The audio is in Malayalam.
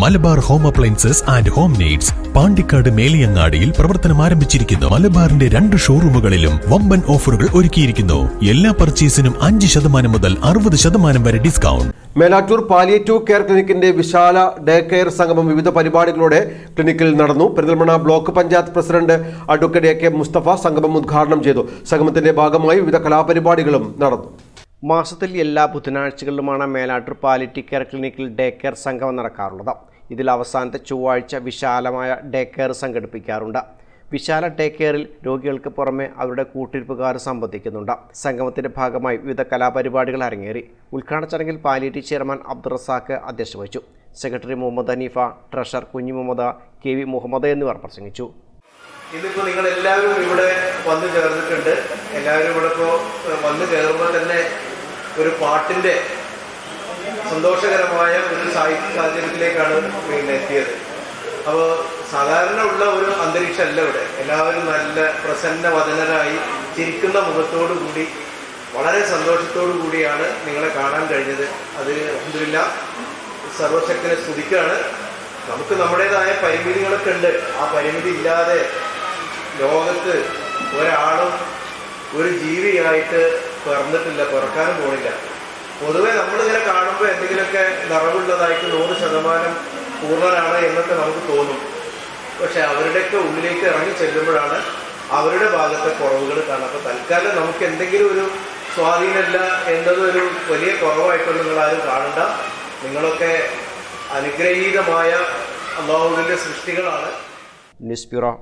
Malabar home appliances and home needs Pandikkad മേലിയങ്ങാടിയിൽ പ്രവർത്തനം ആരംഭിച്ചിരിക്കുന്നു. മലബാറിന്റെ 2 ഷോറൂമുകളിലും വമ്പൻ ഓഫറുകൾ ഒരുക്കിയിരിക്കുന്നു. എല്ലാ പർച്ചേസിനും 5% മുതൽ 60% വരെ ഡിസ്കൗണ്ട്. മേലാറ്റൂർ പാലിയേറ്റീവ് കെയർ ക്ലിനിക്കിന്റെ വിശാല ഡേ കെയർ സംഗമം വിവിധ പരിപാടികളോടെ ക്ലിനിക്കിൽ നടന്നു. Perinthalmanna block panchayat president advocate AK Mustafa സംഗമം ഉദ്ഘാടനം ചെയ്തു. സംഗമത്തിന്റെ ഭാഗമായി വിവിധ കലാപരിപാടികളും നടന്നു. മാസത്തിൽ എല്ലാ ബുധനാഴ്ചകളിലുമാണ് മേലാറ്റൂർ പാലിയേറ്റീവ് കെയർ ക്ലിനിക്കിൽ ഡേ കെയർ സംഗമം നടക്കാറുള്ളത്. ഇതിൽ അവസാനത്തെ ചൊവ്വാഴ്ച വിശാലമായ ഡേ കെയർ സംഘടിപ്പിക്കാറുണ്ട്. വിശാല ഡേ കെയറിൽ രോഗികൾക്ക് പുറമെ അവരുടെ കൂട്ടിരിപ്പുകാർ സംബന്ധിക്കുന്നുണ്ട്. സംഗമത്തിന്റെ ഭാഗമായി വിവിധ കലാപരിപാടികൾ അരങ്ങേറി. ഉദ്ഘാടന ചടങ്ങിൽ പാലിയേറ്റീവ് ചെയർമാൻ അബ്ദുൾ റസാഖ് അധ്യക്ഷത വഹിച്ചു. സെക്രട്ടറി മുഹമ്മദ് ഹനീഫ, ട്രഷറർ കുഞ്ഞു മുഹമ്മദ്, KV മുഹമ്മദ് എന്നിവർ പ്രസംഗിച്ചു. ഇന്നിപ്പോൾ നിങ്ങളെല്ലാവരും ഇവിടെ വന്നു ചേർന്നിട്ടുണ്ട്. എല്ലാവരും ഇവിടെ ഇപ്പോൾ വന്നു കയറുമ്പോൾ തന്നെ ഒരു പാട്ടിൻ്റെ സന്തോഷകരമായ ഒരു സാഹചര്യത്തിലേക്കാണ് എത്തിയത്. അപ്പോൾ സാധാരണ ഉള്ള ഒരു അന്തരീക്ഷമല്ല ഇവിടെ. എല്ലാവരും നല്ല പ്രസന്നവദനരായി ചിരിക്കുന്ന മുഖത്തോടു കൂടി വളരെ സന്തോഷത്തോടു കൂടിയാണ് നിങ്ങളെ കാണാൻ കഴിഞ്ഞത്. അത് അൽഹംദുലില്ലാഹ് സർവശക്തനെ സ്തുതിക്കുകയാണ്. നമുക്ക് നമ്മുടേതായ പരിമിതികളൊക്കെ ഉണ്ട്. ആ പരിമിതി ഇല്ലാതെ ലോകത്ത് ഒരാളും ഒരു ജീവിയായിട്ട് പിറന്നിട്ടില്ല, പിറക്കാനും പോണില്ല. പൊതുവെ നമ്മളിങ്ങനെ കാണുമ്പോൾ എന്തെങ്കിലുമൊക്കെ നിറവുള്ളതായിട്ട് 100% പൂർണ്ണനാണ് എന്നൊക്കെ നമുക്ക് തോന്നും. പക്ഷെ അവരുടെയൊക്കെ ഉള്ളിലേക്ക് ഇറങ്ങി ചെല്ലുമ്പോഴാണ് അവരുടെ ഭാഗത്തെ കുറവുകൾ കാണുക. അപ്പോൾ തൽക്കാലം നമുക്ക് എന്തെങ്കിലും ഒരു സ്വാധീനമില്ല എന്നതൊരു വലിയ കുറവായിട്ടൊന്നും നിങ്ങളാരും കാണണ്ട. നിങ്ങളൊക്കെ അനുഗ്രഹീതമായ അല്ലാഹുവിൻ്റെ സൃഷ്ടികളാണ്. News bureau.